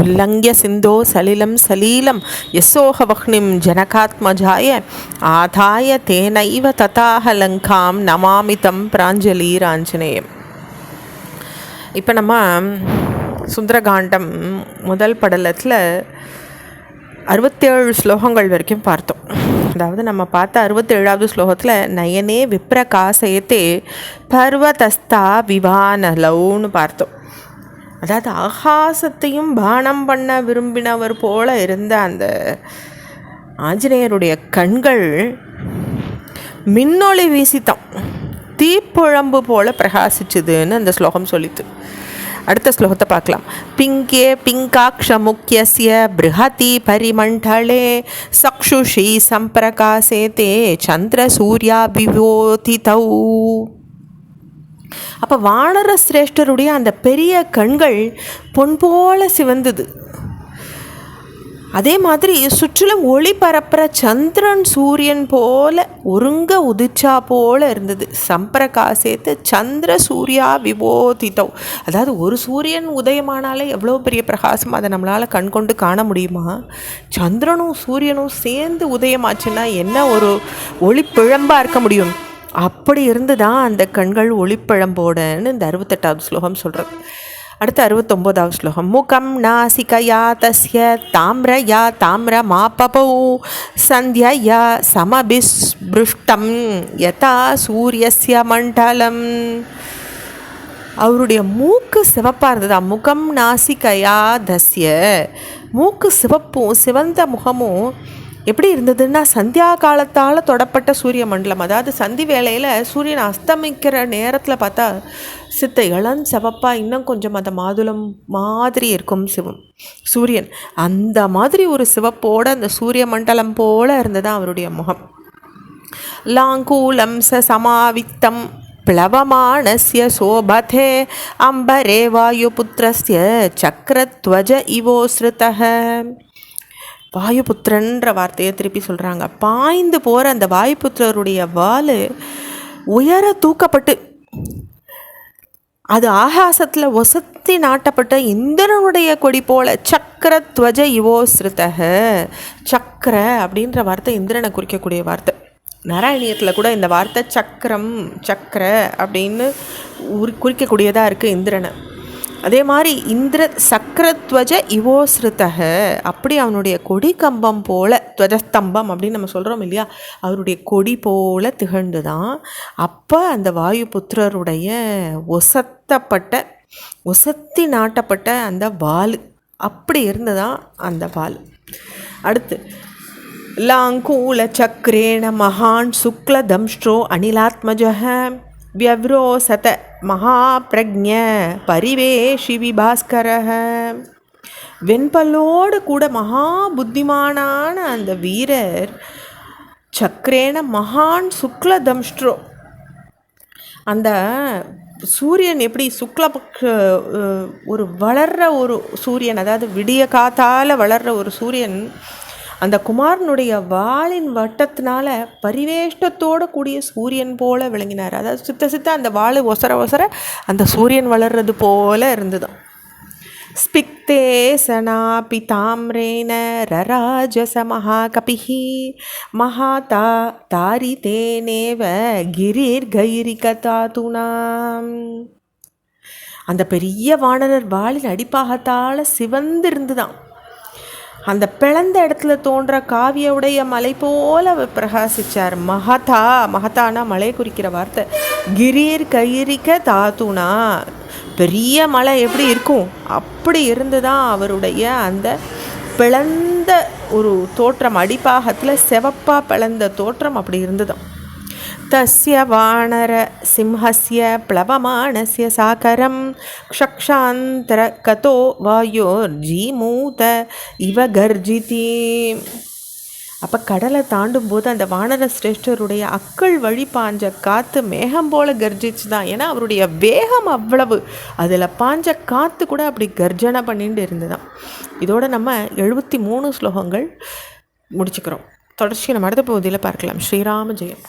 உல்லங்கிய சிந்தோ சலிலம் சலீலம் யசோஹவஹ்னிம் ஜனகாத்மஜாய ஆதாய தேனைவ ததாக லங்காம் நமாமிதம் பிராஞ்சலீராஞ்சனேயம். இப்போ நம்ம சுந்தரகாண்டம் முதல் படலத்தில் 67 ஸ்லோகங்கள் வரைக்கும் பார்த்தோம். அதாவது நம்ம பார்த்த 67வது ஸ்லோகத்தில் நயனே விப்ரகாசயத்தே பர்வதஸ்தா விவானலவுன்னு பார்த்தோம். அதாவது ஆகாசத்தையும் பானம் பண்ண விரும்பினவர் போல இருந்த அந்த ஆஞ்சநேயருடைய கண்கள் மின்னொளி வீசித்தான், தீப்புழம்பு போல பிரகாசிச்சுதுன்னு அந்த ஸ்லோகம் சொல்லித்து. அடுத்த ஸ்லோகத்தை பார்க்கலாம். பிங்கே பிங்காக்ஷ முக்கியஸ்ய பிருஹதி பரிமண்டலே சக்ஷுஷி சம்பிரகாசேதே சந்திர சூர்யாபிவோதிதௌ. அப்போ வானர சிரேஷ்டருடைய அந்த பெரிய கண்கள் பொன் போல சிவந்தது. அதே மாதிரி சுற்றிலும் ஒளி பரப்புற சந்திரன் சூரியன் போல ஒருங்க உதிச்சா போல இருந்தது. சம்பிரகாசேத்து சந்திர சூர்யா விபோதிதௌ. அதாவது ஒரு சூரியன் உதயமானாலே எவ்வளோ பெரிய பிரகாசம் அதை நம்மளால் கண் கொண்டு காண முடியுமா? சந்திரனும் சூரியனும் சேர்ந்து உதயமாச்சுன்னா என்ன ஒரு ஒளி பிழம்பாக இருக்க முடியும்? அப்படி இருந்து தான் அந்த கண்கள் ஒளிப்பழம்போடன்னு இந்த 68வது ஸ்லோகம் சொல்கிறது. அடுத்து 69வது ஸ்லோகம். முகம் நாசிகயா தஸ்ய தாம்ரயா தாம்ர மாபபௌ சந்தியா சமபிஸ்பிருஷ்டம் யதா சூரியஸ்ய மண்டலம். அவருடைய மூக்கு சிவப்பாக இருந்ததா. முகம் நாசிகயா தஸ்ய, மூக்கு சிவப்பும் சிவந்த முகமும் எப்படி இருந்ததுன்னா சந்தியா காலத்தால் தொடப்பட்ட சூரிய மண்டலம். அதாவது சந்தி வேளையில் சூரியன் அஸ்தமிக்கிற நேரத்தில் பார்த்தா சித்த இளம் சிவப்பாக இன்னும் கொஞ்சம் அந்த மாதுளம் மாதிரி இருக்கும் சூரியன். அந்த மாதிரி ஒரு சிவப்போடு அந்த சூரிய மண்டலம் போல் இருந்ததான் அவருடைய முகம். லாங்கூலம் சமாவித்தம் பிளவமானஸ்ய சோபதே அம்பரே வாயுபுத்திரஸ்ய சக்கரத்வஜ இவோஸ்ருதஹ. வாயுபுத்திரன்ற வார்த்தையை திருப்பி சொல்கிறாங்க. பாய்ந்து போகிற அந்த வாயுபுத்திரருடைய வால் உயர தூக்கப்பட்டு அது ஆகாசத்தில் ஒசத்தி நாட்டப்பட்ட இந்திரனுடைய கொடி போல சக்கரத்வஜ இவோஸ்ருதஹ. சக்கர அப்படின்ற வார்த்தை இந்திரனை குறிக்கக்கூடிய வார்த்தை. நாராயணியத்தில் கூட இந்த வார்த்தை சக்கரம் சக்கர அப்படின்னு குறிக்கக்கூடியதாக இருக்குது இந்திரனை. அதே மாதிரி இந்திர சக்கரத்வஜ இவோஸ்ருதஹ, அப்படி அவனுடைய கொடி கம்பம் போல, துவஜஸ்தம்பம் அப்படின்னு நம்ம சொல்கிறோம் இல்லையா, அவருடைய கொடி போல திகழ்ந்து தான் அப்போ அந்த வாயுபுத்திரருடைய ஒசத்தி நாட்டப்பட்ட அந்த வால் அப்படி இருந்துதான் அந்த வால். அடுத்து லாங்கூல சக்கரேண மகான் சுக்ல தம்ஷ்டோ அனிலாத்மஜஹ வியவ்ரோசத மகாபிரக்ஞ பரிவேஷி விபாஸ்கரஹ. வெண்பல்லோடு கூட மகா புத்திமானான அந்த வீரர் சக்கரேன மகான் சுக்ல தம்ஷ்ட்ரோ, அந்த சூரியன் எப்படி ஒரு வளர்ற ஒரு சூரியன், அதாவது விடிய காத்தால் வளர்கிற ஒரு சூரியன் அந்த குமாரனுடைய வாளின் வட்டத்தினால பரிவேஷ்டத்தோடு கூடிய சூரியன் போல விளங்கினார். அதாவது சித்த அந்த வாள் ஒசர அந்த சூரியன் வளர்றது போல இருந்துதான். ஸ்பிக்தே சனா பிதாம்ரேன ரராஜச மகாகபிஹி மகாதா தாரிதேனேவ கிரீர் கைரிகதாதுனாம். அந்த பெரிய வானரர் வாளின் அடிப்பாகத்தால் சிவந்து இருந்துதான். அந்த பிளந்த இடத்துல தோன்ற காவியுடைய மலை போல பிரகாசிச்சார். மகதானா மலை குறிக்கிற வார்த்தை. கிரீர் கைரிக்க தாத்துனா, பெரிய மலை எப்படி இருக்கும் அப்படி இருந்துதான் அவருடைய அந்த பிளந்த ஒரு தோற்றம், அடிப்பாகத்தில் செவப்பா பிளந்த தோற்றம் அப்படி இருந்துதான். தஸ்ய வானர சிம்ஹஸ்ய பிளவமானஸ்ய சாகரம் க்ஷக்ஷாந்தர கதோ வாயோர் ஜீமூத இவ கர்ஜிதி. அப்போ கடலை தாண்டும் போது அந்த வானர சிரேஷ்டருடைய அக்கள் வழி பாஞ்ச காற்று மேகம் போல கர்ஜிச்சு தான். ஏன்னா அவருடைய வேகம் அவ்வளவு, அதில் பாஞ்ச காற்று கூட அப்படி கர்ஜனை பண்ணிட்டு இருந்துதான். இதோட நம்ம 73 ஸ்லோகங்கள் முடிச்சுக்கிறோம். தொடர்ச்சி நம்ம அடுத்த பகுதியில் பார்க்கலாம். ஸ்ரீராம ஜெயம்.